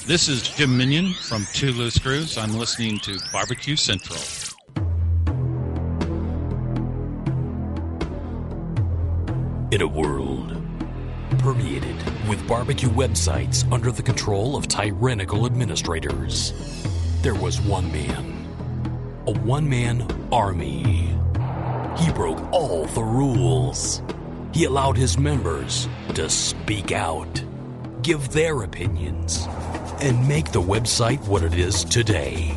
This is Jim Minion from Two Loose Screws. I'm listening to Barbecue Central. In a world permeated with barbecue websites under the control of tyrannical administrators, there was one man, a one-man army. He broke all the rules. He allowed his members to speak out, give their opinions, and make the website what it is today.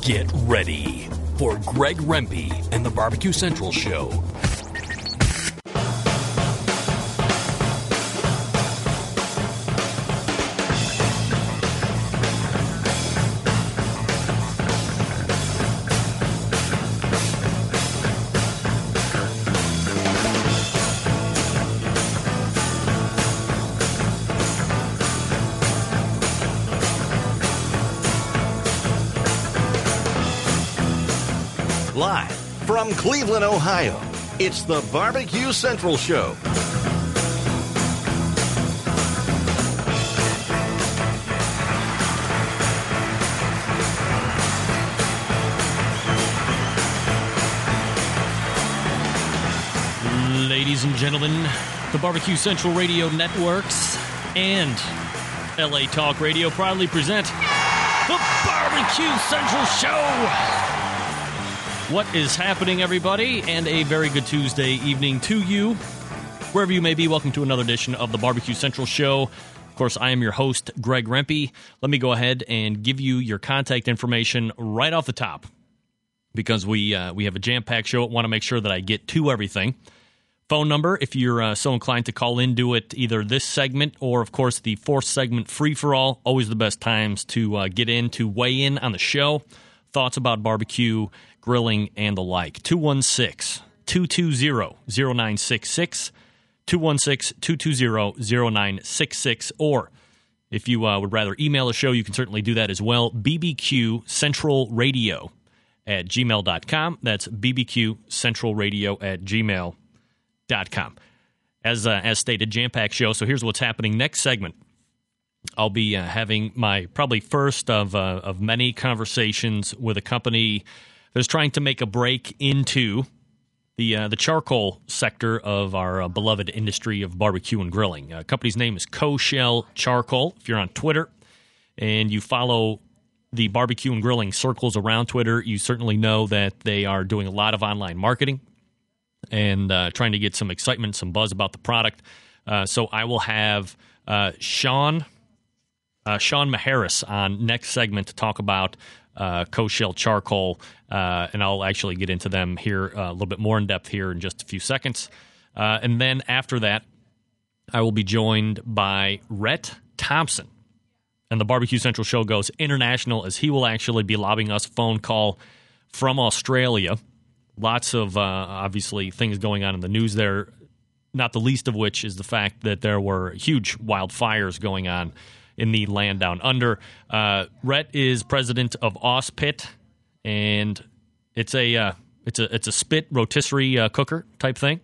Get ready for Greg Rempe and the Barbecue Central Show. Live from Cleveland, Ohio, it's the Barbecue Central Show. Ladies and gentlemen, the Barbecue Central Radio Networks and LA Talk Radio proudly present the Barbecue Central Show. What is happening, everybody? And a very good Tuesday evening to you. Wherever you may be, welcome to another edition of the Barbecue Central Show. Of course, I am your host, Greg Rempe. Let me go ahead and give you your contact information right off the top, because we have a jam-packed show. I want to make sure that I get to everything. Phone number, if you're so inclined to call in, do it either this segment or, of course, the fourth segment, free-for-all. Always the best times to get in, to weigh in on the show. Thoughts about barbecue, grilling, and the like. 216-220-0966, 216-220-0966, or if you would rather email the show, you can certainly do that as well, bbqcentralradio@gmail.com. That's bbqcentralradio@gmail.com. As stated, jam-packed show, so here's what's happening. Next segment, I'll be having my probably first of many conversations with a company that's trying to make a break into the charcoal sector of our beloved industry of barbecue and grilling. The company's name is Coshell Charcoal. If you're on Twitter and you follow the barbecue and grilling circles around Twitter, you certainly know that they are doing a lot of online marketing and trying to get some excitement, some buzz about the product. So I will have Sean Maharris on next segment to talk about Coshell Charcoal, and I'll actually get into them here a little bit more in depth here in just a few seconds. And then after that, I will be joined by Rhett Thompson. And the Barbecue Central Show goes international, as he will actually be lobbing us a phone call from Australia. Lots of, obviously, things going on in the news there, not the least of which is the fact that there were huge wildfires going on in the land down under. Rhett is president of Auspit, and it's a spit rotisserie cooker type thing.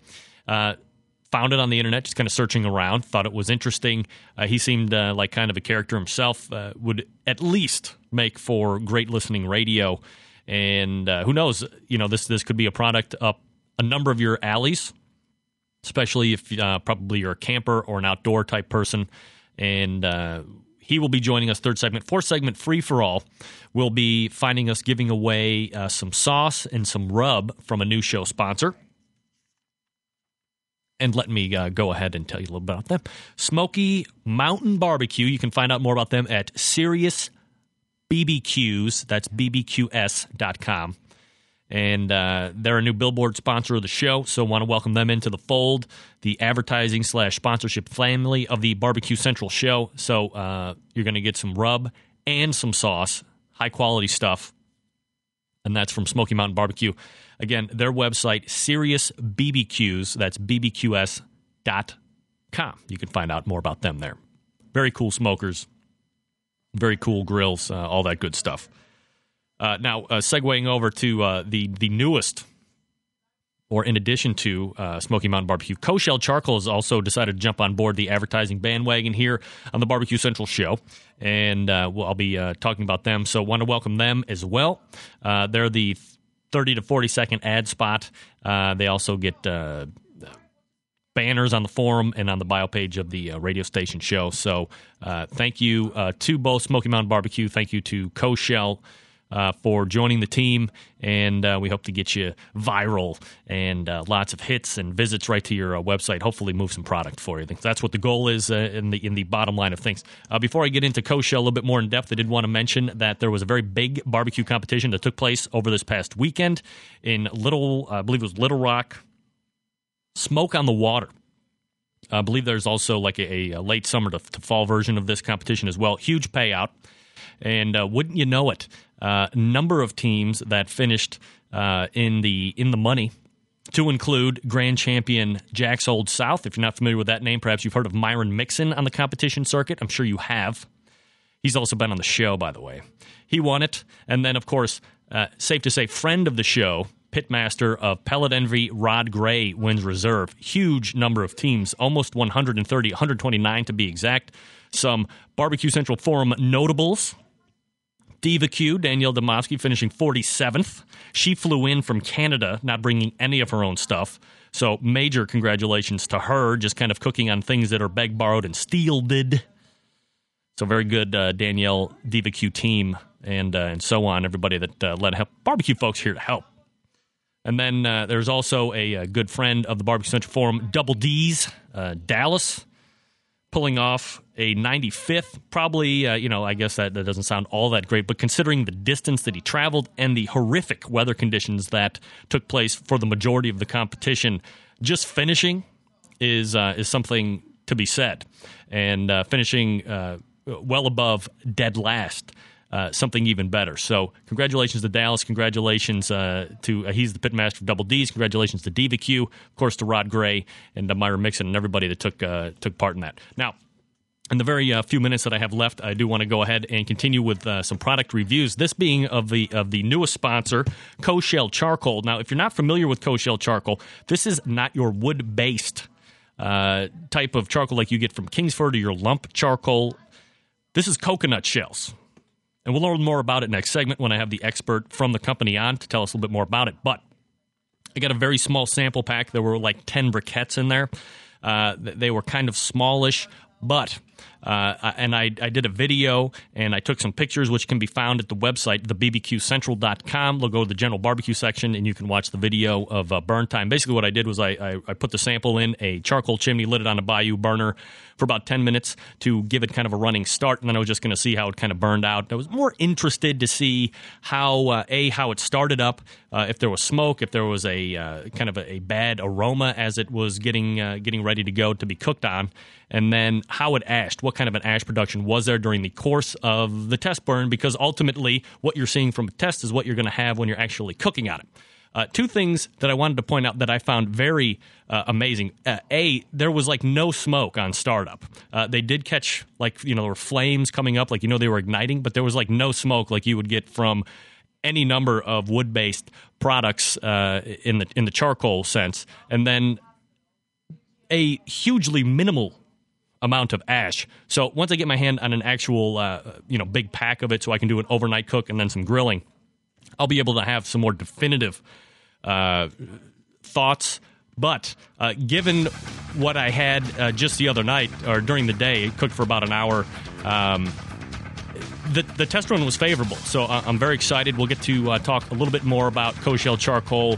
Found it on the internet, just kind of searching around. Thought it was interesting. He seemed like kind of a character himself. Would at least make for great listening radio. And who knows? You know, this could be a product up a number of your alleys, especially if probably you're a camper or an outdoor type person. And he will be joining us third segment. Fourth segment, free for all, will be finding us giving away some sauce and some rub from a new show sponsor. And let me go ahead and tell you a little bit about them. Smoky Mountain Barbecue. You can find out more about them at Serious BBQs. That's bbqs.com. And they're a new billboard sponsor of the show, so want to welcome them into the fold, the advertising/sponsorship family of the Barbecue Central Show. So you're going to get some rub and some sauce, high-quality stuff, and that's from Smoky Mountain Barbecue. Again, their website, Serious BBQs, that's bbqs.com. You can find out more about them there. Very cool smokers, very cool grills, all that good stuff. Now, segueing over to the newest or in addition to Smoky Mountain Barbecue, Coshell Charcoal has also decided to jump on board the advertising bandwagon here on the Barbecue Central show, and I'll be talking about them. So want to welcome them as well. They're the 30 to 40 second ad spot. They also get banners on the forum and on the bio page of the radio station show. So thank you to both Smoky Mountain Barbecue. Thank you to Coshell for joining the team, and we hope to get you viral and lots of hits and visits right to your website. Hopefully, move some product for you. I think that's what the goal is in the bottom line of things. Before I get into Coshell a little bit more in depth, I did want to mention that there was a very big barbecue competition that took place over this past weekend in I believe it was Little Rock. Smoke on the Water. I believe there's also like a late summer to fall version of this competition as well. Huge payout. And wouldn't you know it, number of teams that finished in the money, to include grand champion Jack's Old South. If you're not familiar with that name, perhaps you've heard of Myron Mixon on the competition circuit. I'm sure you have. He's also been on the show, by the way. He won it. And then, of course, safe to say, friend of the show, pitmaster of Pellet Envy, Rod Gray, wins reserve. Huge number of teams, almost 130, 129 to be exact. Some Barbecue Central Forum notables. Diva Q, Danielle Domofsky, finishing 47th. She flew in from Canada, not bringing any of her own stuff. So major congratulations to her, just kind of cooking on things that are begged, borrowed, and stealed. So very good, Danielle, Diva Q team, and so on, everybody that led help. Barbecue folks here to help. And then there's also a good friend of the Barbecue Central Forum, Double D's, Dallas, pulling off a 95th. Probably, I guess that doesn't sound all that great, but considering the distance that he traveled and the horrific weather conditions that took place for the majority of the competition, just finishing is something to be said. And finishing well above dead last. Something even better. So congratulations to Dallas. Congratulations to he's the pitmaster of Double D's. Congratulations to Diva Q. Of course, to Rod Gray and Myra Mixon and everybody that took part in that. Now, in the very few minutes that I have left, I do want to go ahead and continue with some product reviews. This being of the newest sponsor, Coshell Charcoal. Now, if you're not familiar with Coshell Charcoal, this is not your wood-based type of charcoal like you get from Kingsford or your lump charcoal. This is coconut shells. And we'll learn more about it next segment when I have the expert from the company on to tell us a little bit more about it. But I got a very small sample pack. There were like 10 briquettes in there. They were kind of smallish, but and I did a video and I took some pictures, which can be found at the website, thebbqcentral.com. They'll go to the general barbecue section and you can watch the video of burn time. Basically what I did was I put the sample in a charcoal chimney, lit it on a Bayou burner for about 10 minutes to give it kind of a running start, and then I was just going to see how it kind of burned out. I was more interested to see how it started up, if there was smoke, if there was a kind of a bad aroma as it was getting ready to go to be cooked on, and then how it ashed. What kind of an ash production was there during the course of the test burn? Because ultimately, what you're seeing from a test is what you're going to have when you're actually cooking on it. Two things that I wanted to point out that I found very amazing. There was like no smoke on startup. They did catch there were flames coming up, they were igniting, but there was like no smoke like you would get from any number of wood-based products in the charcoal sense. And then a hugely minimal amount of ash. So once I get my hand on an actual big pack of it so I can do an overnight cook and then some grilling, I'll be able to have some more definitive thoughts. But given what I had just the other night or during the day, cooked for about an hour, the test run was favorable. So I'm very excited. We'll get to talk a little bit more about Coshell Charcoal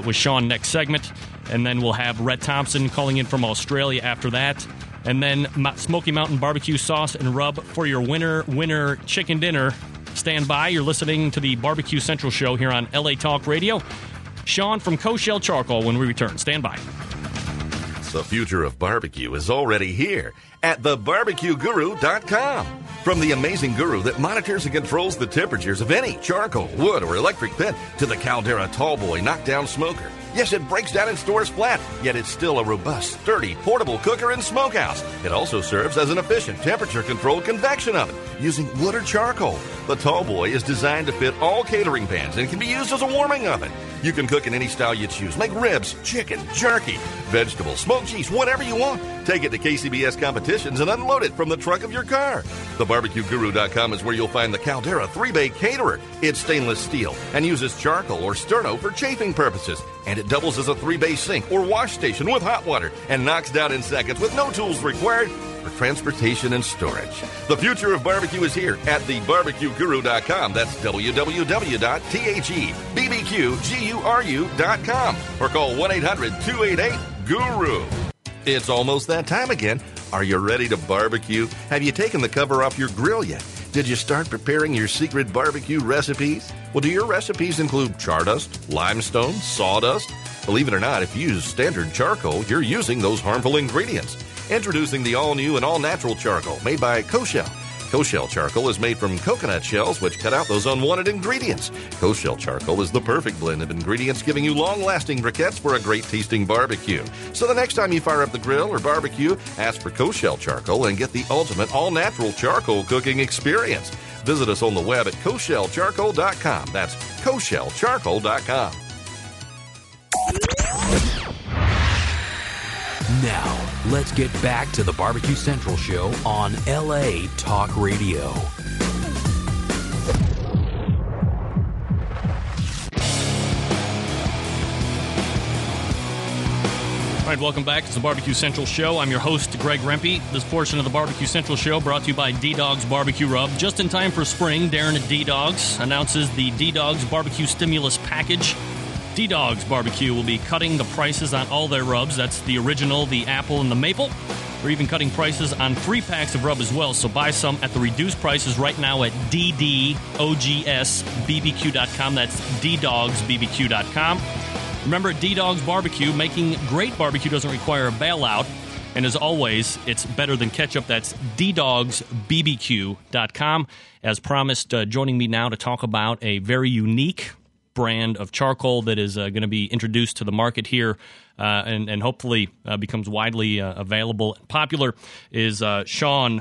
with Sean next segment. And then we'll have Rhett Thompson calling in from Australia after that. And then Smoky Mountain Barbecue Sauce and Rub for your winter chicken dinner. Stand by. You're listening to the Barbecue Central show here on LA Talk Radio. Sean from Coshell Charcoal when we return. Stand by. The future of barbecue is already here at thebarbecueguru.com. From the amazing guru that monitors and controls the temperatures of any charcoal, wood, or electric pit to the Caldera Tallboy knockdown smoker, Yes, it breaks down and stores flat, yet it's still a robust, sturdy, portable cooker and smokehouse. It also serves as an efficient temperature-controlled convection oven using wood or charcoal. The Tall Boy is designed to fit all catering pans and can be used as a warming oven. You can cook in any style you choose. Make ribs, chicken, jerky, vegetables, smoked cheese, whatever you want. Take it to KCBS competitions and unload it from the trunk of your car. TheBarbecueGuru.com is where you'll find the Caldera 3-Bay Caterer. It's stainless steel and uses charcoal or sterno for chafing purposes. And it doubles as a 3-bay sink or wash station with hot water and knocks down in seconds with no tools required for transportation and storage. The future of barbecue is here at TheBarbecueGuru.com. That's www.thebbqguru.com or call 1-800-288-GURU. It's almost that time again. Are you ready to barbecue? Have you taken the cover off your grill yet? Did you start preparing your secret barbecue recipes? Well, do your recipes include char dust, limestone, sawdust? Believe it or not, if you use standard charcoal, you're using those harmful ingredients. Introducing the all-new and all-natural charcoal made by Coshell. Coshell charcoal is made from coconut shells, which cut out those unwanted ingredients. Coshell charcoal is the perfect blend of ingredients, giving you long-lasting briquettes for a great-tasting barbecue. So the next time you fire up the grill or barbecue, ask for Coshell charcoal and get the ultimate all-natural charcoal cooking experience. Visit us on the web at CoshellCharcoal.com. That's CoshellCharcoal.com. Now, let's get back to the Barbecue Central Show on LA Talk Radio. All right, welcome back to the Barbecue Central Show. I'm your host, Greg Rempe. This portion of the Barbecue Central Show brought to you by D-Dog's Barbecue Rub. Just in time for spring, Darren at D-Dogs announces the D-Dogs Barbecue Stimulus Package. D-Dog's Barbecue will be cutting the prices on all their rubs. That's the original, the apple, and the maple. They're even cutting prices on 3 packs of rub as well, so buy some at the reduced prices right now at DDOGSBBQ.com. That's DDogsBBQ.com. Remember, at D-Dog's Barbecue, making great barbecue doesn't require a bailout. And as always, it's better than ketchup. That's DDogsBBQ.com. As promised, joining me now to talk about a very unique brand of charcoal that is going to be introduced to the market here and hopefully becomes widely available and popular is Sean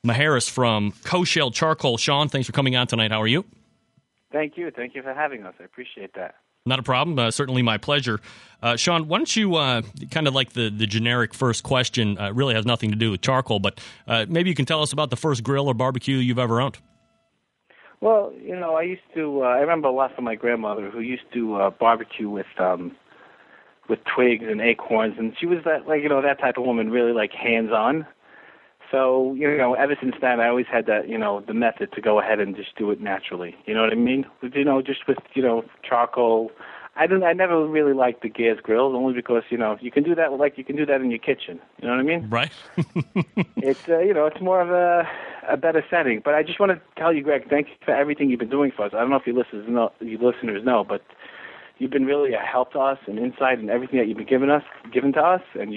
Maharris from Coshell Charcoal. Sean, thanks for coming on tonight. How are you? Thank you. Thank you for having us. I appreciate that. Not a problem. Certainly my pleasure. Sean, why don't you, kind of like the generic first question, really has nothing to do with charcoal, but maybe you can tell us about the first grill or barbecue you've ever owned. Well, I used to. I remember a lot from my grandmother, who used to barbecue with twigs and acorns, and she was that type of woman, really like hands-on. So ever since then, I always had that the method to go ahead and just do it naturally. You know what I mean? Just with charcoal. I never really liked the gas grills, only because you can do that you can do that in your kitchen. You know what I mean? Right. It's it's more of a better setting. But I just want to tell you, Greg, thank you for everything you've been doing for us. I don't know if your listeners know, but you've been really a help to us and insight and everything that you've been given to us, and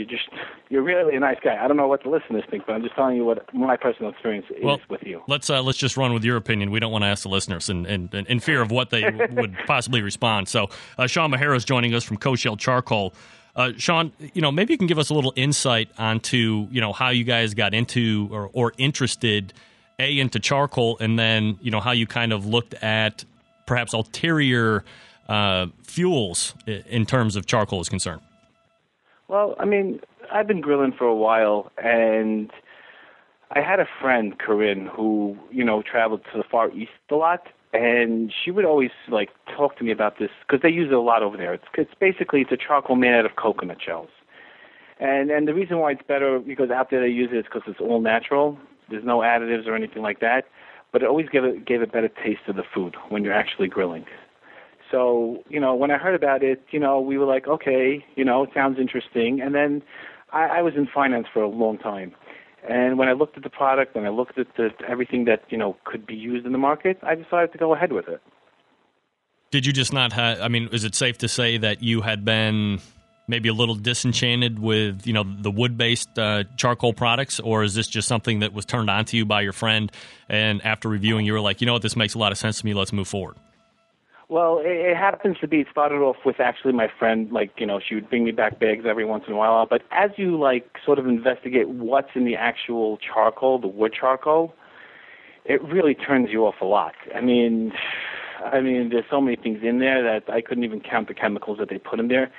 you're really a nice guy. I don't know what the listeners think, but I'm just telling you what my personal experience is with you. Let's just run with your opinion. We don't want to ask the listeners in fear of what they would possibly respond. So Sean Maharris joining us from Coshell Charcoal. Sean, maybe you can give us a little insight onto how you guys got into or interested into charcoal, and then how you kind of looked at perhaps ulterior fuels in terms of charcoal is concerned. Well, I mean, I've been grilling for a while, and I had a friend, Corinne, who traveled to the Far East a lot, and she would always talk to me about this because they use it a lot over there. It's basically a charcoal made out of coconut shells, and the reason why it's better because out there they use it is because it's all natural. There's no additives or anything like that, but it always gave a better taste to the food when you're actually grilling. So, when I heard about it, we were like, okay, it sounds interesting. And then I was in finance for a long time. And when I looked at the product and I looked at everything that, could be used in the market, I decided to go ahead with it. Did you just not have, is it safe to say that you had been maybe a little disenchanted with, the wood-based charcoal products, or is this just something that was turned on to you by your friend, and after reviewing, you were like, this makes a lot of sense to me, let's move forward? Well, it happens to be, it started off with actually my friend, like, she would bring me back bags every once in a while. But as you, like, sort of investigate what's in the actual charcoal, the wood charcoal, it really turns you off a lot. I mean, there's so many things in there that I couldn't even count the chemicals that they put in there.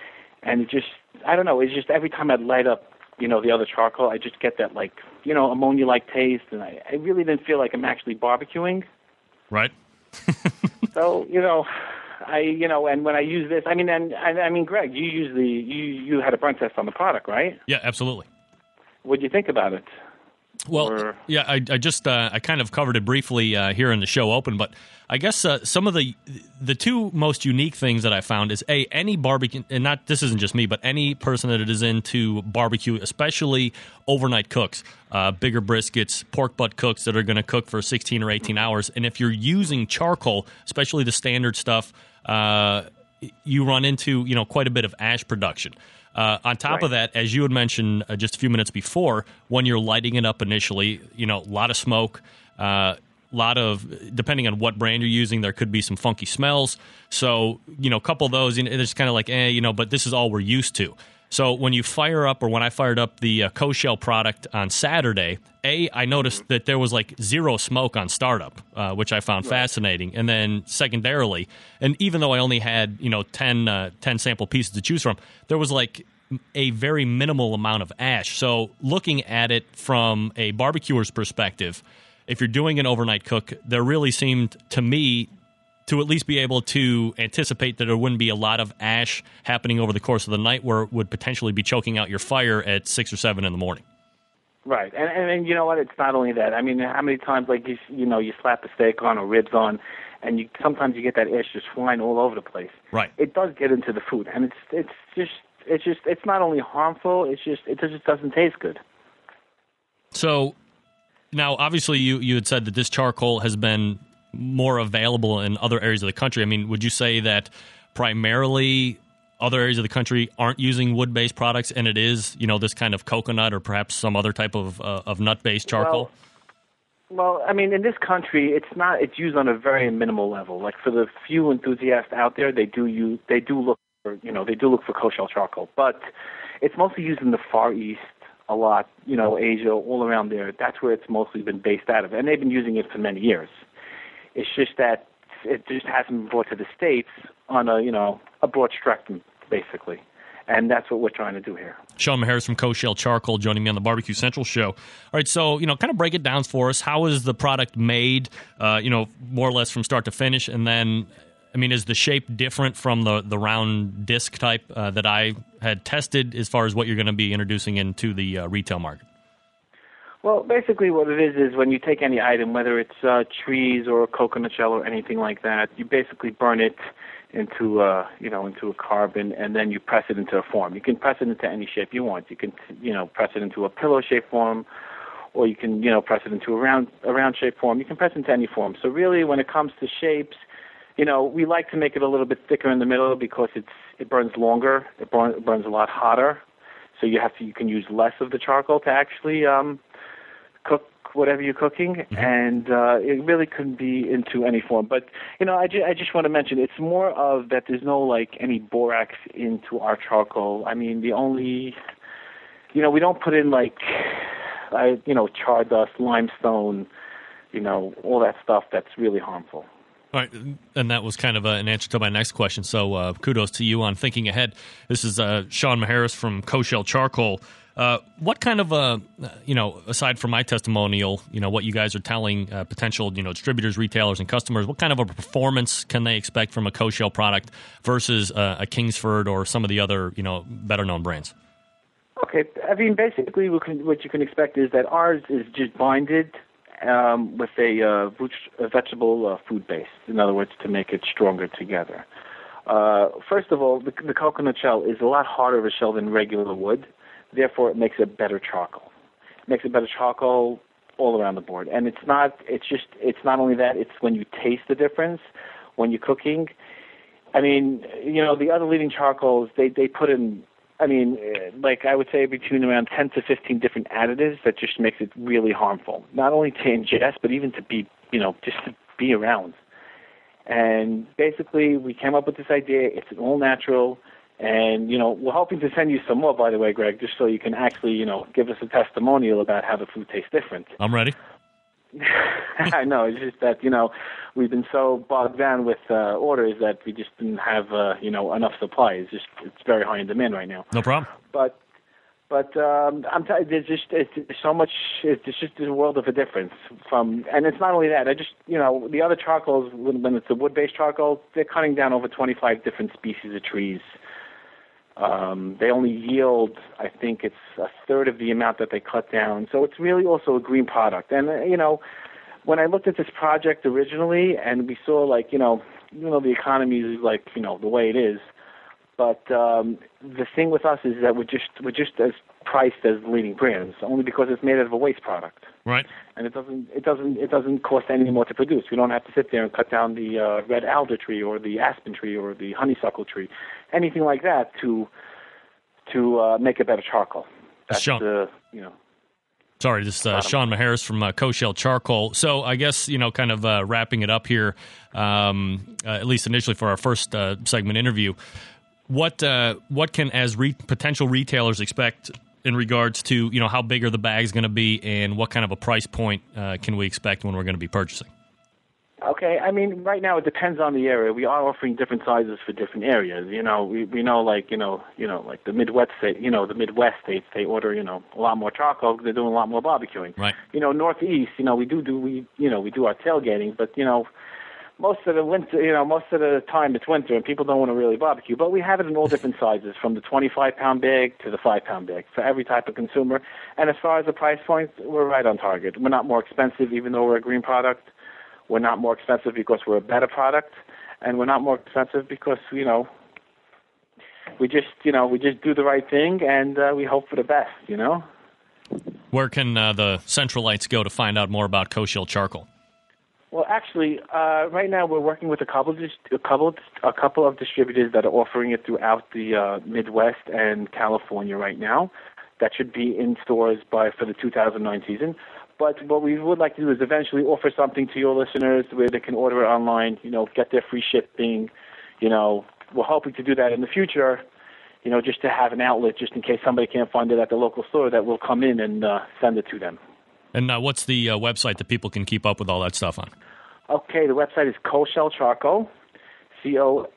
And it just, I don't know, it's just every time I'd light up, the other charcoal, I just get that, like, ammonia-like taste. And I really didn't feel like I'm actually barbecuing. Right. So, and when I use this, Greg, you had a burn test on the product, right? Yeah, absolutely. What do you think about it? Well, yeah, I just I kind of covered it briefly here in the show open, but I guess some of the two most unique things that I found is any barbecue, and this isn't just me, but any person that is into barbecue, especially overnight cooks, bigger briskets, pork butt cooks that are going to cook for 16 or 18 hours, and if you're using charcoal, especially the standard stuff, you run into quite a bit of ash production. On top of that, as you had mentioned just a few minutes before, when you're lighting it up initially, a lot of smoke, lot of, depending on what brand you're using, there could be some funky smells. So, a couple of those, it's kind of like, but this is all we're used to. So when you fire up, or when I fired up the Coshell product on Saturday, I noticed that there was like zero smoke on startup, which I found fascinating. And then secondarily, and even though I only had 10 sample pieces to choose from, there was like a very minimal amount of ash. So looking at it from a barbecuer's perspective, if you're doing an overnight cook, there really seemed to me to at least be able to anticipate that there wouldn't be a lot of ash happening over the course of the night where it would potentially be choking out your fire at 6 or 7 in the morning. Right. And you know what? It's not only that. I mean, how many times, like, you slap a steak on or ribs on, and sometimes you get that ash just flying all over the place. Right. It does get into the food, and it's not only harmful, it just doesn't taste good. So now, obviously, you had said that this charcoal has been more available in other areas of the country. I mean, would you say that primarily other areas of the country aren't using wood-based products, and it is, this kind of coconut or perhaps some other type of nut-based charcoal? Well, I mean, in this country, it's used on a very minimal level. Like, for the few enthusiasts out there, they do look for Coshell charcoal, but it's mostly used in the Far East a lot, Asia, all around there. That's where it's mostly been based out of, and they've been using it for many years. It's just that it just hasn't been brought to the States on a broad spectrum, basically. And that's what we're trying to do here. Sean Maharris from Coshell Charcoal joining me on the Barbecue Central show. All right, so, kind of break it down for us. How is the product made, more or less from start to finish? And then, I mean, is the shape different from the round disc type that I had tested as far as what you're going to be introducing into the retail market? Well, basically what it is when you take any item, whether it's trees or a coconut shell or anything like that, you basically burn it into a carbon, and then you press it into a form. You can press it into any shape you want. You can, press it into a pillow shape form, or you can, press it into a round shape form. You can press it into any form. So really, when it comes to shapes, we like to make it a little bit thicker in the middle because it burns longer. It burns a lot hotter. So you can use less of the charcoal to actually cook whatever you're cooking, and it really couldn't be into any form. But, I just want to mention, it's more of that there's no, like, any borax into our charcoal. I mean, the only, we don't put in, like, char dust, limestone, all that stuff that's really harmful. All right, and that was kind of an answer to my next question, so kudos to you on thinking ahead. This is Sean Maharris from Coshell Charcoal. What kind of aside from my testimonial, what you guys are telling potential, distributors, retailers, and customers, what kind of a performance can they expect from a Coshell product versus a Kingsford or some of the other, better-known brands? Okay, I mean, basically what you can expect is that ours is just binded with a vegetable food base, in other words, to make it stronger together. First of all, the coconut shell is a lot harder of a shell than regular wood. Therefore, it makes a better charcoal. It makes a better charcoal all around the board. And it's not only that, it's when you taste the difference when you're cooking. I mean, the other leading charcoals, they put in, like I would say between around 10 to 15 different additives that just makes it really harmful. Not only to ingest, but even to be, just to be around. And basically, we came up with this idea. It's an all-natural, and, we're hoping to send you some more, by the way, Greg, just so you can actually, give us a testimonial about how the food tastes different. I'm ready. I know. It's just that, we've been so bogged down with orders that we just didn't have, enough supply. It's very high in demand right now. No problem. But I'm telling you, it's so much. It's just a world of a difference and it's not only that. The other charcoals, when it's a wood-based charcoal, they're cutting down over 25 different species of trees. They only yield, I think it's a third of the amount that they cut down. So it's really also a green product. And, when I looked at this project originally and we saw the economy is the way it is. But the thing with us is that we're just as priced as leading brands, only because it's made out of a waste product. Right. And it doesn't cost any more to produce. We don't have to sit there and cut down the red alder tree or the aspen tree or the honeysuckle tree, anything like that to make a better charcoal. That's Sean. Sorry, this is Sean Maharris from Coshell Charcoal. So I guess, kind of wrapping it up here, at least initially for our first segment interview, what can, as potential retailers, expect in regards to, how big are the bags going to be and what kind of a price point can we expect when we're going to be purchasing? Okay, I mean, right now it depends on the area. We are offering different sizes for different areas. We know, like the Midwest, the Midwest states, they order, a lot more charcoal because they're doing a lot more barbecuing. Right. Northeast, we do our tailgating, but most of the time it's winter and people don't want to really barbecue. But we have it in all different sizes, from the 25-pound bag to the 5-pound bag for every type of consumer. And as far as the price point, we're right on target. We're not more expensive, even though we're a green product. We're not more expensive because we're a better product, and we're not more expensive because we just do the right thing, and we hope for the best. Where can the Centralites go to find out more about Coshell Charcoal? Well, actually, right now we're working with a couple of distributors that are offering it throughout the Midwest and California right now. That should be in stores for the 2009 season. But what we would like to do is eventually offer something to your listeners where they can order it online, get their free shipping. We're hoping to do that in the future, just to have an outlet just in case somebody can't find it at the local store, that will come in and send it to them. And what's the website that people can keep up with all that stuff on? Okay, the website is Coshell Charcoal, Coshell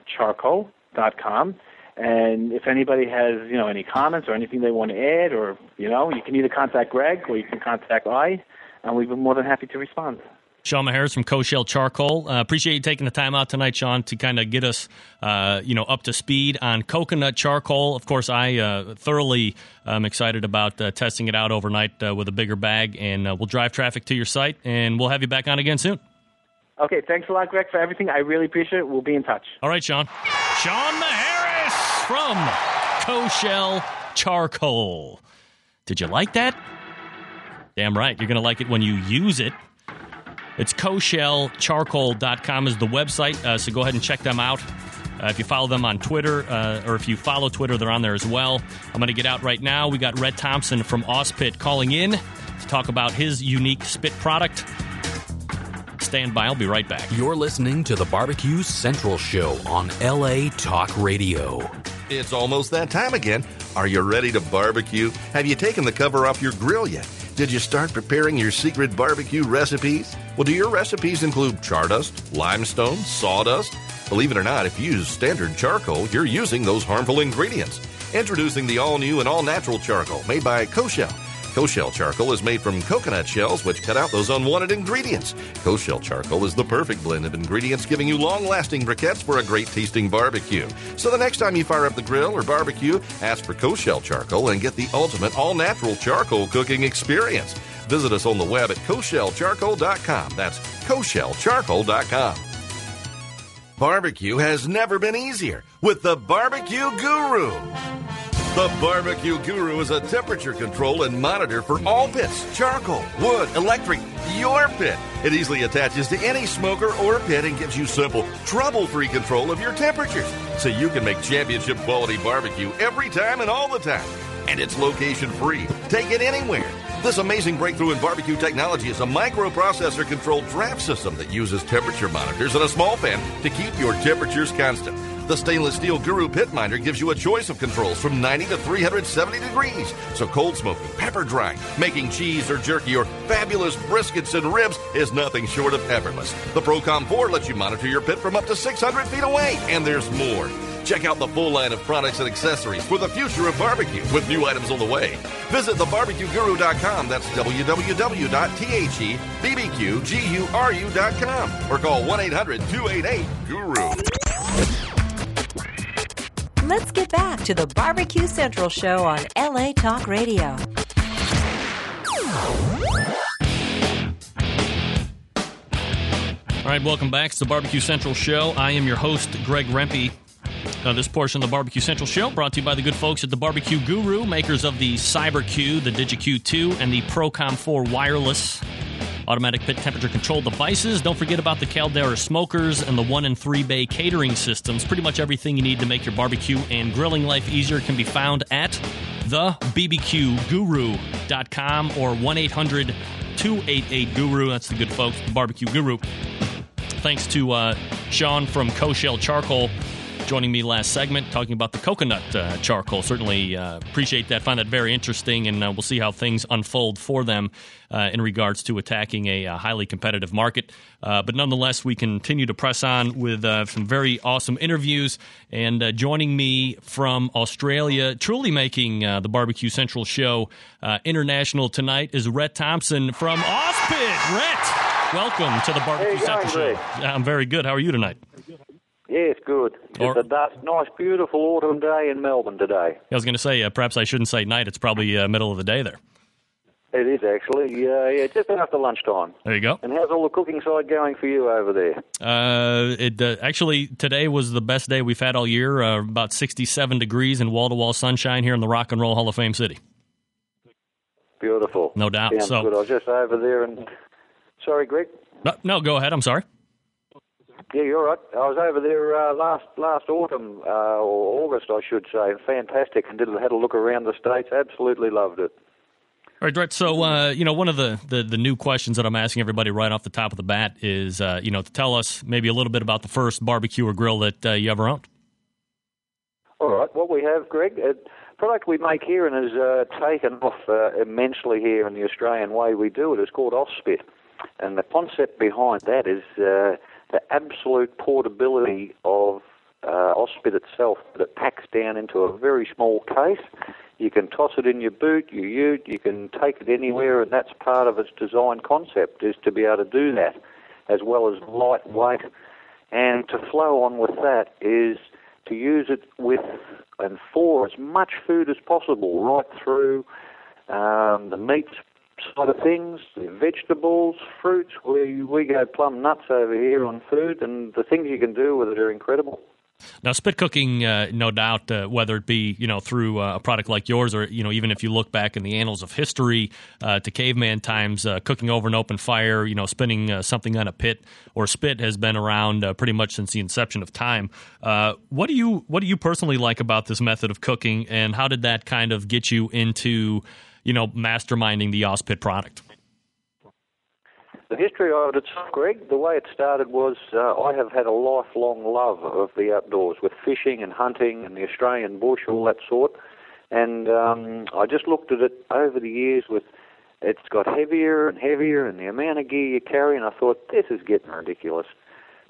charcoal.com. And if anybody has, any comments or anything they want to add, or, you can either contact Greg or you can contact I, and we'd be more than happy to respond. Sean Maharris from Coshell Charcoal. Appreciate you taking the time out tonight, Sean, to kind of get us, up to speed on coconut charcoal. Of course, I thoroughly am excited about testing it out overnight with a bigger bag, and we'll drive traffic to your site, and we'll have you back on again soon. Okay, thanks a lot, Greg, for everything. I really appreciate it. We'll be in touch. All right, Sean. Sean Maharris from Coshell Charcoal. Did you like that? Damn right. You're going to like it when you use it. It's CoshellCharcoal.com is the website, so go ahead and check them out. If you follow them on Twitter, or if you follow Twitter, they're on there as well. I'm going to get out right now. We got Red Thompson from Auspit calling in to talk about his unique spit product. Stand by. I'll be right back. You're listening to the Barbecue Central Show on LA Talk Radio. It's almost that time again. Are you ready to barbecue? Have you taken the cover off your grill yet? Did you start preparing your secret barbecue recipes? Well, do your recipes include char dust, limestone, sawdust? Believe it or not, if you use standard charcoal, you're using those harmful ingredients. Introducing the all-new and all-natural charcoal made by Coshell. Coshell charcoal is made from coconut shells, which cut out those unwanted ingredients. Coshell charcoal is the perfect blend of ingredients, giving you long-lasting briquettes for a great-tasting barbecue. So the next time you fire up the grill or barbecue, ask for Coshell charcoal and get the ultimate all-natural charcoal cooking experience. Visit us on the web at CoshellCharcoal.com. That's CoshellCharcoal.com. Barbecue has never been easier with the Barbecue Guru. The Barbecue Guru is a temperature control and monitor for all pits, charcoal, wood, electric, your pit. It easily attaches to any smoker or pit and gives you simple, trouble-free control of your temperatures, so you can make championship quality barbecue every time and all the time. and it's location-free. Take it anywhere. This amazing breakthrough in barbecue technology is a microprocessor-controlled draft system that uses temperature monitors and a small fan to keep your temperatures constant. The stainless steel Guru Pit Minder gives you a choice of controls from 90 to 370 degrees. So cold smoking, pepper drying, making cheese or jerky, or fabulous briskets and ribs is nothing short of effortless. The Procom 4 lets you monitor your pit from up to 600 feet away. And there's more. Check out the full line of products and accessories for the future of barbecue with new items on the way. Visit thebarbecueguru.com. That's www.thebbqguru.com or call 1-800-288-GURU. Let's get back to the Barbecue Central Show on LA Talk Radio. All right, welcome back to the Barbecue Central Show. I am your host, Greg Rempe. This portion of the Barbecue Central Show brought to you by the good folks at the Barbecue Guru, makers of the CyberQ, the DigiQ2, and the Procom 4 wireless automatic pit temperature control devices. Don't forget about the Caldera smokers and the 1 and 3 bay catering systems. Pretty much everything you need to make your barbecue and grilling life easier can be found at thebbqguru.com or 1-800-288-GURU. That's the good folks, the Barbecue Guru. Thanks to Sean from Coshell Charcoal joining me last segment, talking about the coconut charcoal. Certainly appreciate that, find that very interesting, and we'll see how things unfold for them in regards to attacking a highly competitive market. But nonetheless, we continue to press on with some very awesome interviews. And joining me from Australia, truly making the Barbecue Central Show international tonight, is Rhett Thompson from Auspit. Rhett, welcome to the Barbecue Central Show. I'm very good. How are you tonight? Yes, good. It's a nice, beautiful autumn day in Melbourne today. I was going to say, perhaps I shouldn't say night. It's probably middle of the day there. It is, actually. Yeah, just after lunchtime. There you go. And how's all the cooking side going for you over there? Actually, today was the best day we've had all year, about 67 degrees and wall-to-wall sunshine here in the Rock and Roll Hall of Fame city. Beautiful. No doubt. Sounds good. I was just over there and... Sorry, Greg? No, go ahead. I'm sorry. Yeah, you're right. I was over there last autumn, or August, I should say. Fantastic, and had a look around the States. Absolutely loved it. All right, Brett. So, one of the new questions that I'm asking everybody right off the top of the bat is, to tell us maybe a little bit about the first barbecue or grill that you ever owned. All right. What we have, Greg, a product we make here and has taken off immensely here in the Australian way we do it is called Auspit. And the concept behind that is the absolute portability of Auspit itself, that it packs down into a very small case. You can toss it in your boot, your ute, you can take it anywhere, and that's part of its design concept, is to be able to do that, as well as lightweight. And to flow on with that is to use it with and for as much food as possible, right through the meat side of things, the vegetables, fruits. We go plumb nuts over here on food, and the things you can do with it are incredible. Now, spit cooking, no doubt, whether it be through a product like yours, or even if you look back in the annals of history to caveman times, cooking over an open fire, spinning something on a pit or spit has been around pretty much since the inception of time. What do you personally like about this method of cooking, and how did that kind of get you into masterminding the Auspit product? The history of it itself, Greg, the way it started was I have had a lifelong love of the outdoors with fishing and hunting and the Australian bush, all that sort. And I just looked at it over the years with it's got heavier and heavier and the amount of gear you carry, and I thought, this is getting ridiculous.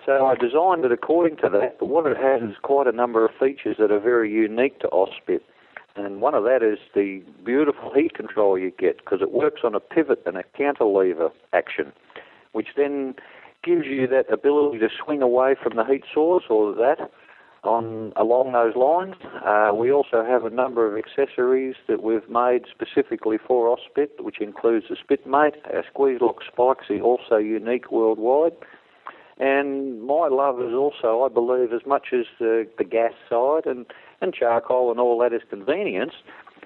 So I designed it according to that, but what it has is quite a number of features that are very unique to Auspit. And one of that is the beautiful heat control you get, because it works on a pivot and a cantilever action, which then gives you that ability to swing away from the heat source or that along those lines. We also have a number of accessories that we've made specifically for Auspit, which includes the Spitmate. Our squeeze lock spikes are also unique worldwide. And my love is also, I believe, as much as the gas side and charcoal and all that is convenience,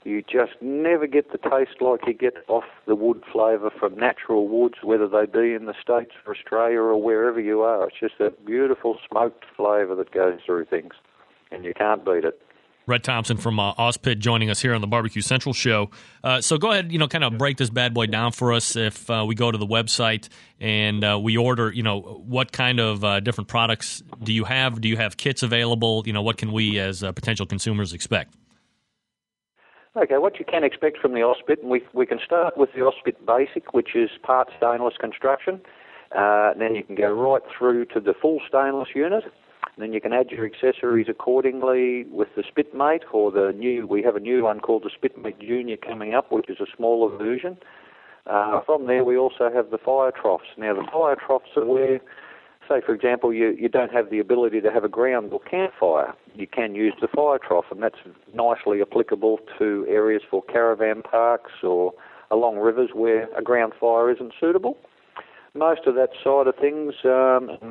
you just never get the taste like you get off the wood flavour from natural woods, whether they be in the States or Australia or wherever you are. It's just that beautiful smoked flavour that goes through things, and you can't beat it. Brett Thompson from Auspit joining us here on the Barbecue Central show. So go ahead, kind of break this bad boy down for us. If we go to the website and we order, what kind of different products do you have? Do you have kits available? What can we as potential consumers expect? Okay, what you can expect from the Auspit, and we can start with the Auspit Basic, which is part stainless construction. Then you can go right through to the full stainless unit. Then you can add your accessories accordingly with the Spitmate, or we have a new one called the Spitmate Junior coming up, which is a smaller version. From there, we also have the fire troughs. Now, the fire troughs are where, say, for example, you don't have the ability to have a ground or campfire. You can use the fire trough, and that's nicely applicable to areas for caravan parks or along rivers where a ground fire isn't suitable. Most of that side of things,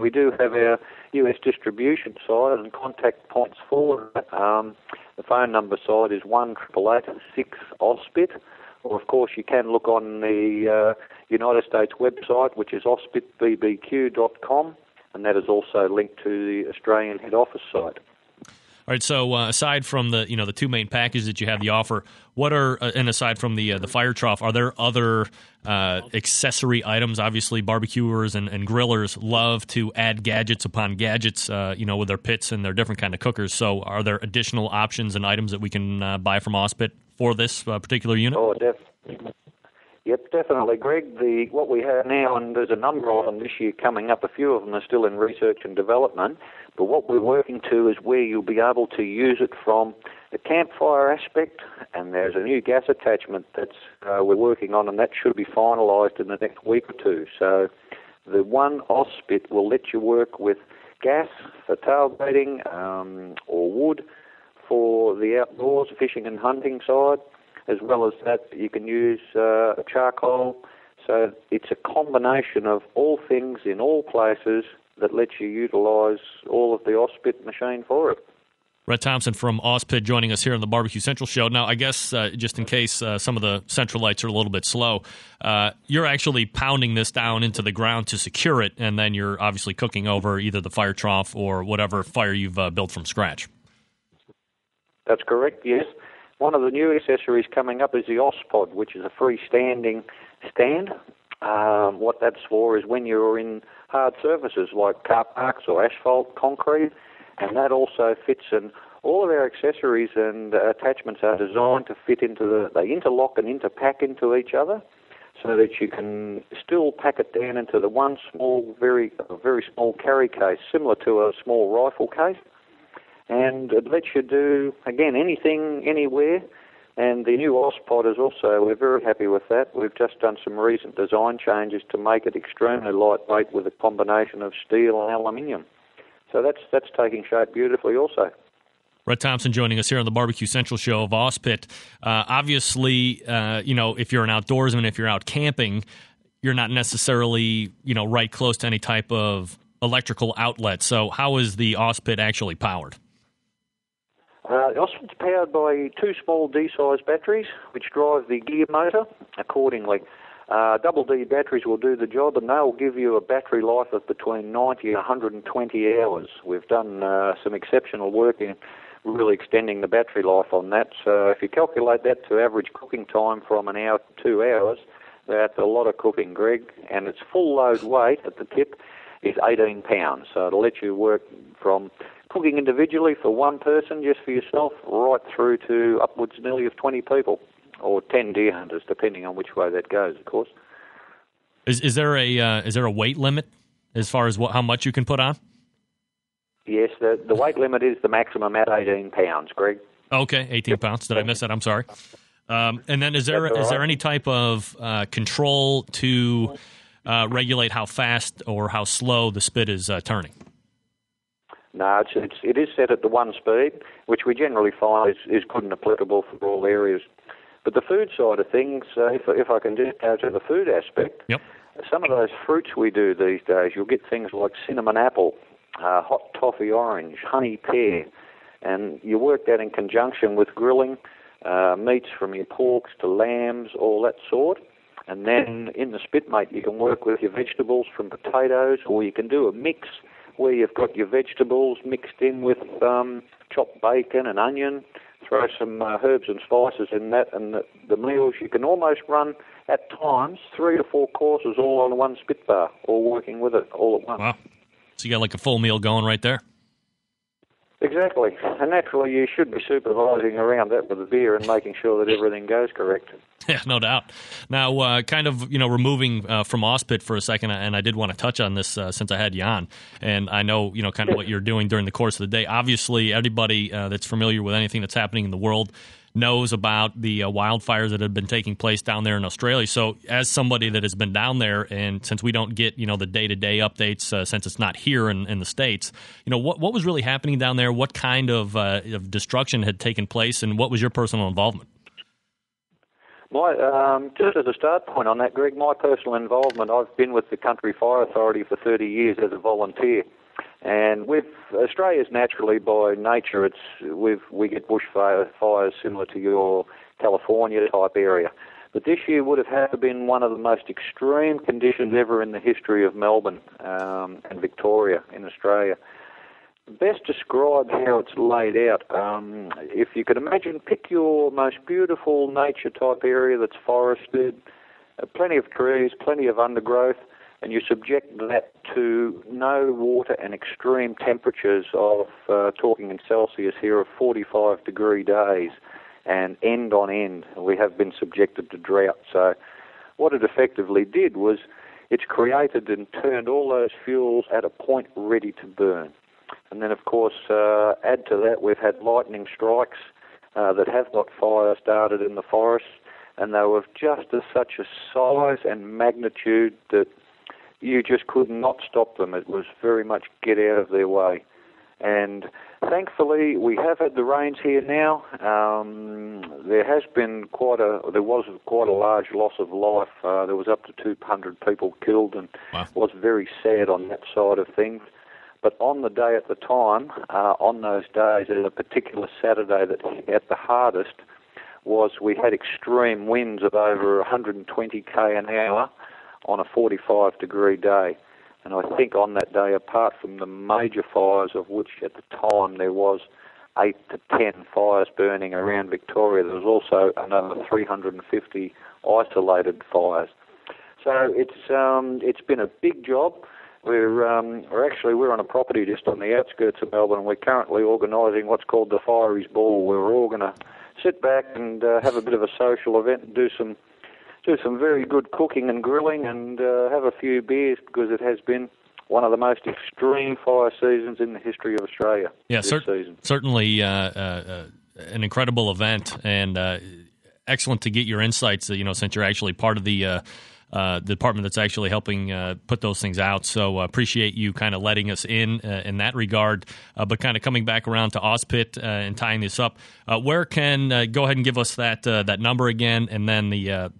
we do have our US distribution side and contact points for that. The phone number side is 1-888-6-OSPIT, or of course you can look on the United States website, which is ospitbbq.com, and that is also linked to the Australian head office site. All right. So aside from the the two main packages that you have the offer, what are and aside from the fire trough, are there other accessory items? Obviously, barbecuers and grillers love to add gadgets upon gadgets, with their pits and their different kind of cookers. So, are there additional options and items that we can buy from Auspit for this particular unit? Oh, definitely. Yep, definitely, Greg. What we have now, and there's a number of them this year coming up, a few of them are still in research and development, but what we're working to is where you'll be able to use it from the campfire aspect, and there's a new gas attachment that's we're working on, and that should be finalised in the next week or two. So the one Auspit will let you work with gas for tailgating or wood for the outdoors, fishing and hunting side. As well as that, you can use charcoal. So it's a combination of all things in all places that lets you utilise all of the Auspit machine for it. Brett Thompson from Auspit joining us here on the Barbecue Central show. Now, I guess just in case some of the central lights are a little bit slow, you're actually pounding this down into the ground to secure it, and then you're obviously cooking over either the fire trough or whatever fire you've built from scratch. That's correct, yes. One of the new accessories coming up is the OSPod, which is a freestanding stand. What that's for is when you're in hard surfaces like car parks or asphalt, concrete, and that also fits in. All of our accessories and attachments are designed to fit into they interlock and interpack into each other so that you can still pack it down into the one small, very small carry case, similar to a small rifle case. And it lets you do, again, anything, anywhere. And the new OSPod is also, we're very happy with that. We've just done some recent design changes to make it extremely lightweight with a combination of steel and aluminium. So that's taking shape beautifully also. Brett Thompson joining us here on the Barbecue Central show of Auspit. Obviously, if you're an outdoorsman, if you're out camping, you're not necessarily, right close to any type of electrical outlet. So how is the Auspit actually powered? The Auspit's powered by two small D-sized batteries, which drive the gear motor accordingly. Double D batteries will do the job, and they'll give you a battery life of between 90 and 120 hours. We've done some exceptional work in really extending the battery life on that. So if you calculate that to average cooking time from an hour to 2 hours, that's a lot of cooking, Greg, and its full load weight at the tip is 18 pounds. So it'll let you work from cooking individually for one person, just for yourself, right through to upwards nearly of 20 people, or 10 deer hunters, depending on which way that goes, of course. Is there a weight limit as far as how much you can put on? Yes, the weight limit is the maximum at 18 pounds, Greg. Okay, 18 pounds. Did I miss that? I'm sorry. And then is there any type of control to regulate how fast or how slow the spit is turning? No, it is set at the one speed, which we generally find is good and applicable for all areas. But the food side of things, if I can just go to the food aspect, yep. Some of those fruits we do these days, you'll get things like cinnamon apple, hot toffee orange, honey pear, and you work that in conjunction with grilling, meats from your porks to lambs, all that sort. And then in the Spitmate, you can work with your vegetables from potatoes, or you can do a mix where you've got your vegetables mixed in with chopped bacon and onion, throw some herbs and spices in that, and the meals, you can almost run, at times, 3 to 4 courses all on one spit bar, all working with it all at once. Wow. So you got like a full meal going right there. Exactly. And naturally, you should be supervising around that with a beer and making sure that everything goes correct. Yeah, no doubt. Now, kind of, removing from Auspit for a second, and I did want to touch on this since I had you on, and I know, kind of what you're doing during the course of the day. Obviously, everybody that's familiar with anything that's happening in the world knows about the wildfires that have been taking place down there in Australia. So as somebody that has been down there, and since we don't get, the day-to-day updates since it's not here in the States, what was really happening down there? What kind of destruction had taken place, and what was your personal involvement? Just as a start point on that, Greg, my personal involvement, I've been with the Country Fire Authority for 30 years as a volunteer. And with Australia's naturally by nature, we get bushfires similar to your California type area. But this year would have had to been one of the most extreme conditions ever in the history of Melbourne and Victoria in Australia. Best describe how it's laid out. If you could imagine, pick your most beautiful nature type area that's forested, plenty of trees, plenty of undergrowth, and you subject that to no water and extreme temperatures of, talking in Celsius here, of 45-degree days and end on end. We have been subjected to drought. So what it effectively did was it's created and turned all those fuels at a point ready to burn. And then, of course, add to that, we've had lightning strikes that have got fire started in the forest, and they were of just such a size and magnitude that you just could not stop them. It was very much get out of their way. And thankfully, we have had the rains here now. There was quite a large loss of life. There was up to 200 people killed, and wow. Was very sad on that side of things. But on the day at the time, on those days, and a particular Saturday that at the hardest, we had extreme winds of over 120 k an hour on a 45-degree day. And I think on that day, apart from the major fires, of which at the time there was 8 to 10 fires burning around Victoria, there was also another 350 isolated fires. So it's been a big job. We're on a property just on the outskirts of Melbourne, and we're currently organising what's called the Fireys Ball, where we're all going to sit back and have a bit of a social event and do some very good cooking and grilling and have a few beers, because it has been one of the most extreme fire seasons in the history of Australia. Yeah, season. Certainly an incredible event, and excellent to get your insights. Since you're actually part of the department that's actually helping put those things out. So appreciate you kind of letting us in that regard. But kind of coming back around to Auspit and tying this up, where can go ahead and give us that number again, and then the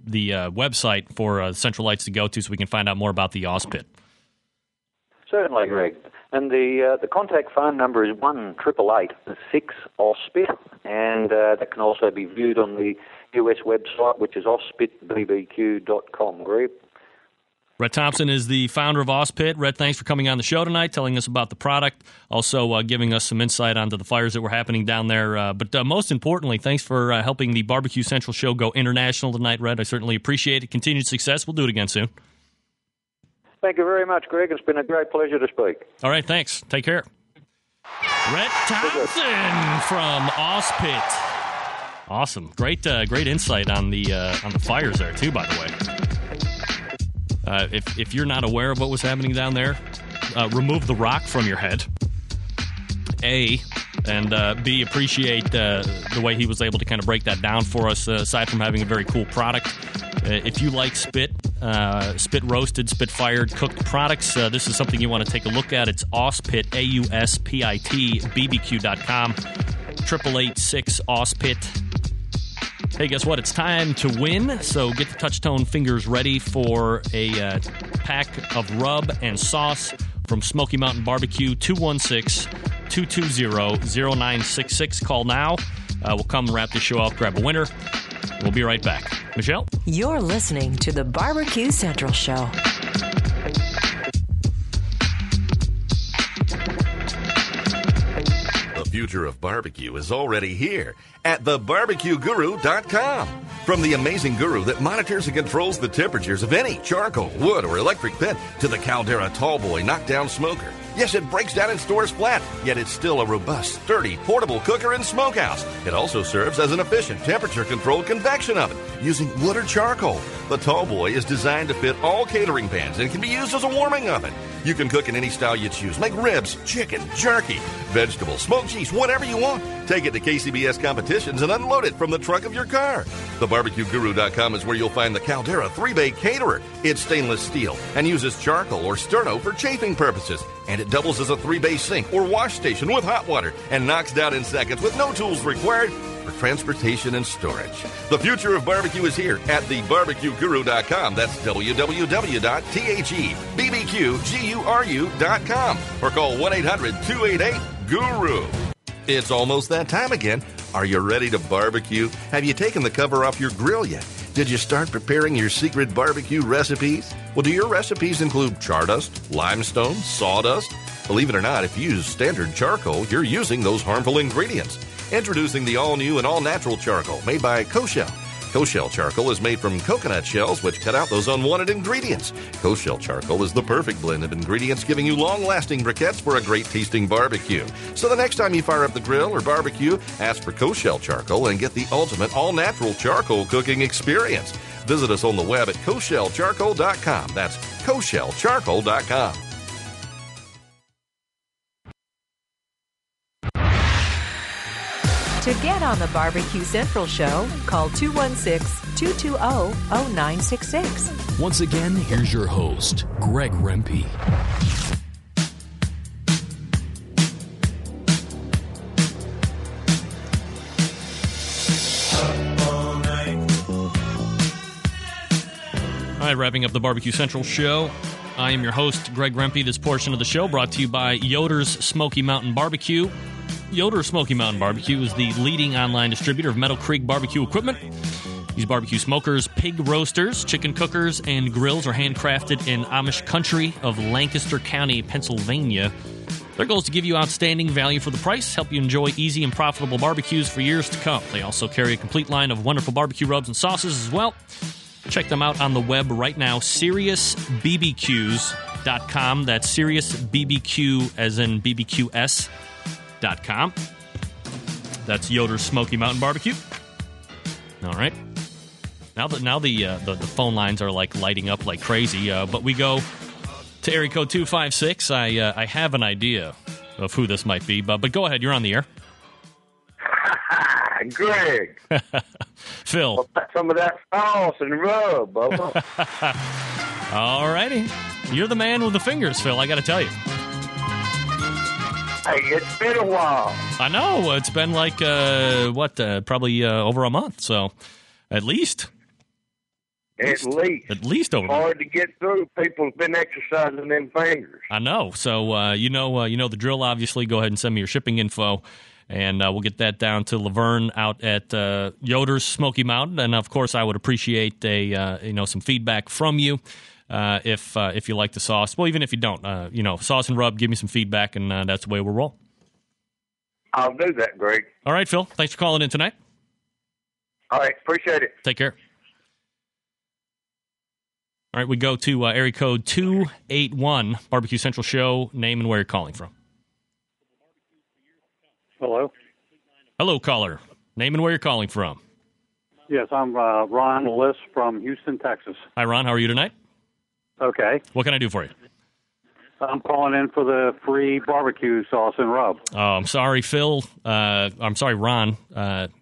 website for Central Lights to go to, so we can find out more about the Auspit. Certainly, Greg. And the contact phone number is 1-888-6-AUSPIT, and that can also be viewed on the US website, which is auspitbbq.com, Greg. Rhett Thompson is the founder of Auspit. Rhett, thanks for coming on the show tonight, telling us about the product, also giving us some insight onto the fires that were happening down there. But most importantly, thanks for helping the Barbecue Central show go international tonight, Rhett. I certainly appreciate it. Continued success. We'll do it again soon. Thank you very much, Greg. It's been a great pleasure to speak. All right, thanks. Take care. Rhett Thompson from Auspit. Awesome. Great insight on the fires there, too, by the way. If you're not aware of what was happening down there, remove the rock from your head. A, and B, appreciate the way he was able to kind of break that down for us, aside from having a very cool product. If you like spit roasted, spit fired, cooked products, this is something you want to take a look at. It's Auspit, AUSPIT, BBQ.com, 888-6-AUSPIT. Hey, guess what? It's time to win, so get the touch-tone fingers ready for a pack of rub and sauce from Smoky Mountain Barbecue, 216-220-0966. Call now. We'll come and wrap the show up, grab a winner. We'll be right back. Michelle? You're listening to the Barbecue Central Show. The future of barbecue is already here at thebarbecueguru.com. From the amazing guru that monitors and controls the temperatures of any charcoal, wood, or electric pit to the Caldera Tallboy knockdown smoker. Yes, it breaks down and stores flat, yet it's still a robust, sturdy, portable cooker and smokehouse. It also serves as an efficient temperature-controlled convection oven using wood or charcoal. The Tallboy is designed to fit all catering pans and can be used as a warming oven. You can cook in any style you choose. Make ribs, chicken, jerky, vegetables, smoked cheese, whatever you want. Take it to KCBS competitions and unload it from the trunk of your car. TheBarbecueGuru.com is where you'll find the Caldera 3-Bay Caterer. It's stainless steel and uses charcoal or sterno for chafing purposes. And it doubles as a 3-bay sink or wash station with hot water and knocks down in seconds with no tools required for transportation and storage. The future of barbecue is here at thebarbecueguru.com. That's www.thebbqguru.com or call 1-800-288-GURU. It's almost that time again. Are you ready to barbecue? Have you taken the cover off your grill yet? Did you start preparing your secret barbecue recipes? Well, do your recipes include char dust, limestone, sawdust? Believe it or not, if you use standard charcoal, you're using those harmful ingredients. Introducing the all-new and all-natural charcoal made by Coshell. Coshell charcoal is made from coconut shells, which cut out those unwanted ingredients. Coshell charcoal is the perfect blend of ingredients, giving you long-lasting briquettes for a great-tasting barbecue. So the next time you fire up the grill or barbecue, ask for Coshell charcoal and get the ultimate all-natural charcoal cooking experience. Visit us on the web at CoshellCharcoal.com. That's CoshellCharcoal.com. To get on the Barbecue Central Show, call 216-220-0966. Once again, here's your host, Greg Rempe. All right, wrapping up the Barbecue Central Show. I am your host, Greg Rempe. This portion of the show brought to you by Yoder's Smoky Mountain Barbecue. Yoder Smoky Mountain Barbecue is the leading online distributor of Meadow Creek barbecue equipment. These barbecue smokers, pig roasters, chicken cookers, and grills are handcrafted in Amish country of Lancaster County, Pennsylvania. Their goal is to give you outstanding value for the price, help you enjoy easy and profitable barbecues for years to come. They also carry a complete line of wonderful barbecue rubs and sauces as well. Check them out on the web right now, SeriousBBQs.com. That's SeriousBBQ as in BBQS. .com. That's Yoder's Smoky Mountain Barbecue. All right. Now the phone lines are like lighting up like crazy, but we go to area code 256. I have an idea of who this might be, but go ahead. You're on the air. Greg. Phil. Some of that sauce and rub, Bubba. All righty. You're the man with the fingers, Phil. I got to tell you. Hey, it's been a while. I know. It's been like, probably over a month. So, at least. At least over. Hard to get through. People's been exercising them fingers. I know. So, you know the drill, obviously. Go ahead and send me your shipping info, and we'll get that down to Laverne out at Yoder's Smoky Mountain. And, of course, I would appreciate some feedback from you. If you like the sauce. Well, even if you don't, sauce and rub, give me some feedback, and that's the way we'll roll. I'll do that, Greg. All right, Phil. Thanks for calling in tonight. All right. Appreciate it. Take care. All right, we go to area code 281, Barbecue Central Show, name and where you're calling from. Hello. Hello, caller. Name and where you're calling from. Yes, I'm Ron Willis from Houston, Texas. Hi, Ron. How are you tonight? Okay. What can I do for you? I'm calling in for the free barbecue sauce and rub. Oh, I'm sorry, Phil. I'm sorry, Ron.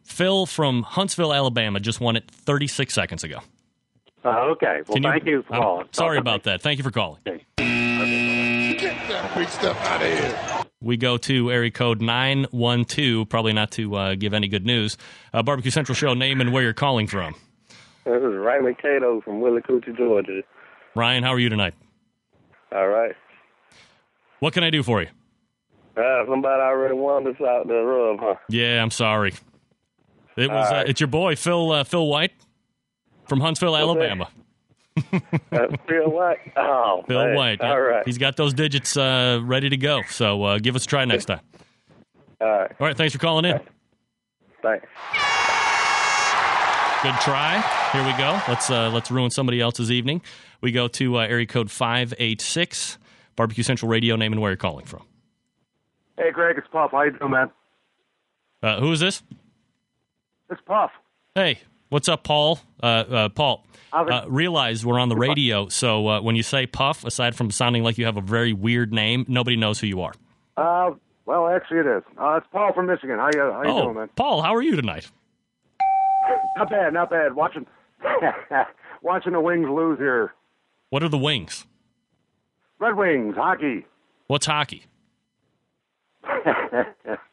Phil from Huntsville, Alabama, just won it 36 seconds ago. Okay. Well, thank you for calling. Sorry about that. Thank you for calling. Okay. Get that big stuff out of here. We go to area code 912, probably not to give any good news. Barbecue Central Show, name and where you're calling from. This is Ryan Cato from Willicoochee, Georgia. Ryan, how are you tonight? All right. What can I do for you? Somebody already won this out the rub, huh? Yeah, I'm sorry. It was it's your boy Phil White from Huntsville, Alabama. Phil White. Oh, Phil man. White. All right. He's got those digits ready to go. So give us a try next time. All right. All right, thanks for calling in. Thanks. Good try. Here we go. Let's ruin somebody else's evening. We go to area code 586, Barbecue Central Radio, name and where you're calling from. Hey, Greg, it's Puff. How you doing, man? Who is this? It's Puff. Hey, what's up, Paul? Paul, realize we're on the radio, so when you say Puff, aside from sounding like you have a very weird name, nobody knows who you are. Well, actually it is. It's Paul from Michigan. How you doing, man? Paul, how are you tonight? Not bad. Watching the Wings lose here. What are the Wings? Red Wings, hockey. What's hockey?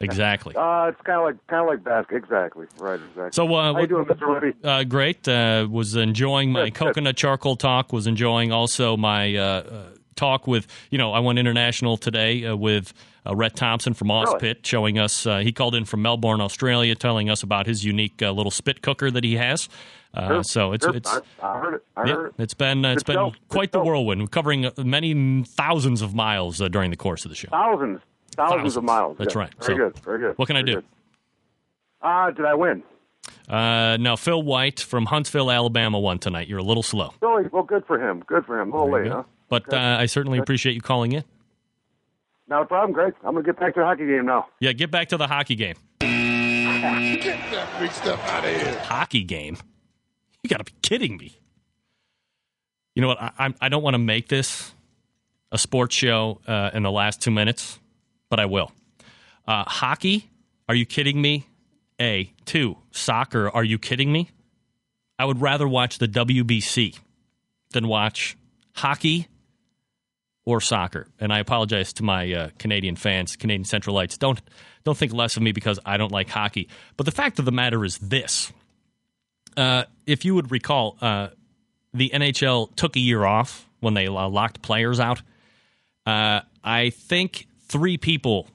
Exactly. It's kind of like basket. Exactly. Right. Exactly. So, how you doing, Mr. Ruby? Great. Was enjoying my coconut charcoal talk. Was enjoying also my talk with. I went international today with Rhett Thompson from Auspit, showing us. He called in from Melbourne, Australia, telling us about his unique little spit cooker that he has. So it's I heard it. It's been quite the whirlwind, covering many thousands of miles during the course of the show. Thousands of miles. That's right. Very good. What can I do? Did I win? No, Phil White from Huntsville, Alabama won tonight. You're a little slow. Really? Well, good for him. A little late, huh? But I certainly appreciate you calling in. Not a problem, Greg. I'm going to get back to the hockey game now. Yeah, get back to the hockey game. Get that big stuff out of here. Hockey game? You got to be kidding me. You know what? I don't want to make this a sports show in the last 2 minutes, but I will. Hockey? Are you kidding me? Two, soccer? Are you kidding me? I would rather watch the WBC than watch hockey or soccer. And I apologize to my Canadian fans, Canadian Centralites. Don't think less of me because I don't like hockey. But the fact of the matter is this. If you would recall, the NHL took a year off when they locked players out. I think 3 people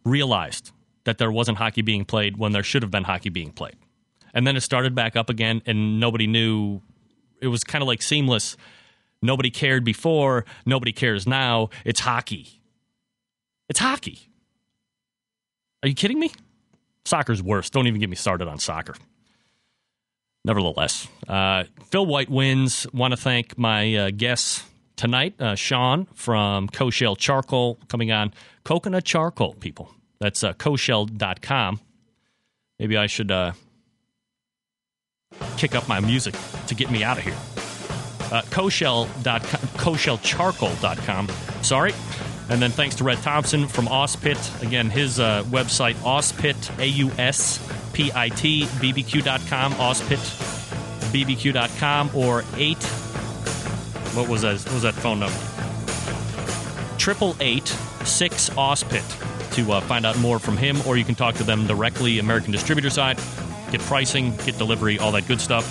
realized that there wasn't hockey being played when there should have been hockey being played. And then it started back up again, and nobody knew. It was kind of like seamless. Nobody cared before. Nobody cares now. It's hockey. It's hockey. Are you kidding me? Soccer's worse. Don't even get me started on soccer. Nevertheless, Phil White wins. Want to thank my guests tonight, Sean from Coshell Charcoal, coming on coconut charcoal, people. That's Coshell.com. Maybe I should kick up my music to get me out of here. Coshellcharcoal.com. Sorry. And then thanks to Rhett Thompson from Auspit. Again, his website, Auspit, AUSPIT, BBQ.com, AuspitBBQ.com, or 8. What was that phone number? 888-6-AUSPIT to find out more from him, or you can talk to them directly, American distributor side, get pricing, get delivery, all that good stuff.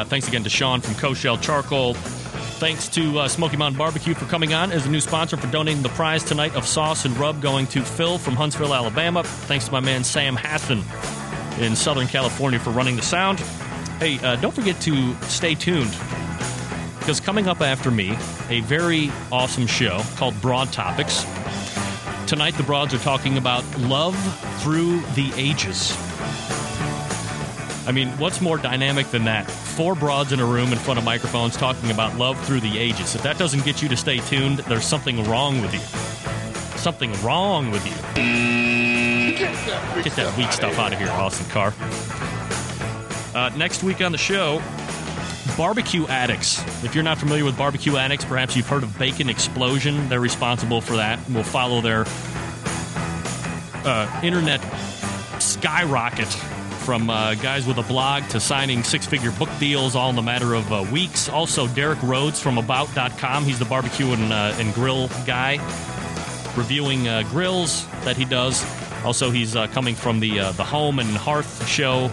Thanks again to Sean from Coshell Charcoal. Thanks to Smoky Mountain Barbecue for coming on as a new sponsor, for donating the prize tonight of sauce and rub going to Phil from Huntsville, Alabama. Thanks to my man Sam Hassan in Southern California for running the sound. Hey, don't forget to stay tuned, because coming up after me, a very awesome show called Broad Topics. Tonight, the Broads are talking about love through the ages. I mean, what's more dynamic than that? 4 broads in a room in front of microphones talking about love through the ages. If that doesn't get you to stay tuned, there's something wrong with you. Something wrong with you. Get that weak stuff out of here, Austin Carr. Next week on the show, Barbecue Addicts. If you're not familiar with Barbecue Addicts, perhaps you've heard of Bacon Explosion. They're responsible for that. We'll follow their internet skyrocket from guys with a blog to signing 6-figure book deals, all in a matter of weeks. Also, Derek Rhodes from About.com. He's the barbecue and grill guy, reviewing grills that he does. Also, he's coming from the Home and Hearth show,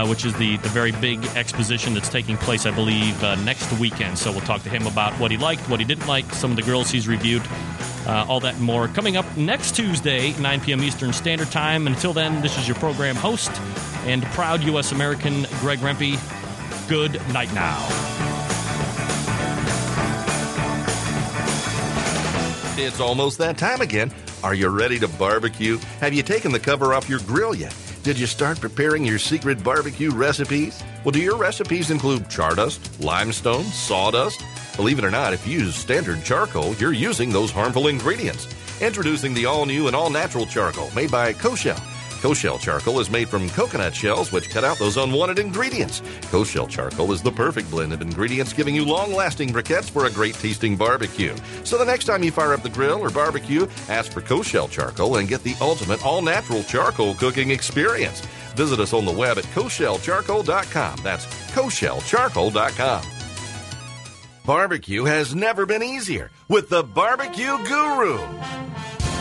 which is the very big exposition that's taking place, I believe, next weekend. So we'll talk to him about what he liked, what he didn't like, some of the grills he's reviewed, all that and more. Coming up next Tuesday, 9 p.m. Eastern Standard Time. Until then, this is your program host and proud U.S. American, Greg Rempe. Good night now. It's almost that time again. Are you ready to barbecue? Have you taken the cover off your grill yet? Did you start preparing your secret barbecue recipes? Well, do your recipes include char dust, limestone, sawdust? Believe it or not, if you use standard charcoal, you're using those harmful ingredients. Introducing the all-new and all-natural charcoal made by Coshell. Coshell charcoal is made from coconut shells, which cut out those unwanted ingredients. Coshell charcoal is the perfect blend of ingredients, giving you long-lasting briquettes for a great-tasting barbecue. So the next time you fire up the grill or barbecue, ask for Coshell charcoal and get the ultimate all-natural charcoal cooking experience. Visit us on the web at CoshellCharcoal.com. That's CoshellCharcoal.com. Barbecue has never been easier with the Barbecue Guru.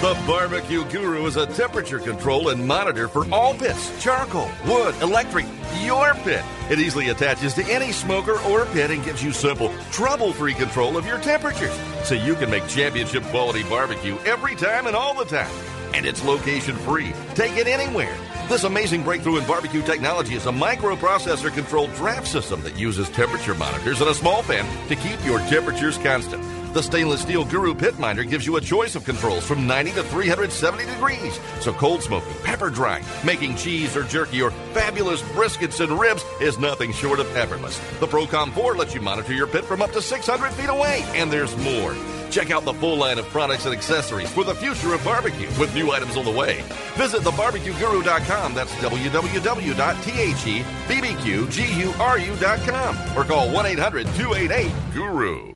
The Barbecue Guru is a temperature control and monitor for all pits, charcoal, wood, electric, your pit. It easily attaches to any smoker or pit and gives you simple, trouble-free control of your temperatures so you can make championship quality barbecue every time and all the time. And it's location-free. Take it anywhere. This amazing breakthrough in barbecue technology is a microprocessor-controlled draft system that uses temperature monitors and a small fan to keep your temperatures constant. The stainless steel Guru Pit Minder gives you a choice of controls from 90 to 370 degrees. So cold smoking, pepper drying, making cheese or jerky, or fabulous briskets and ribs is nothing short of effortless. The Procom 4 lets you monitor your pit from up to 600 feet away. And there's more. Check out the full line of products and accessories for the future of barbecue with new items on the way. Visit thebarbecueguru.com. That's www.thebbqguru.com or call 1-800-288-GURU.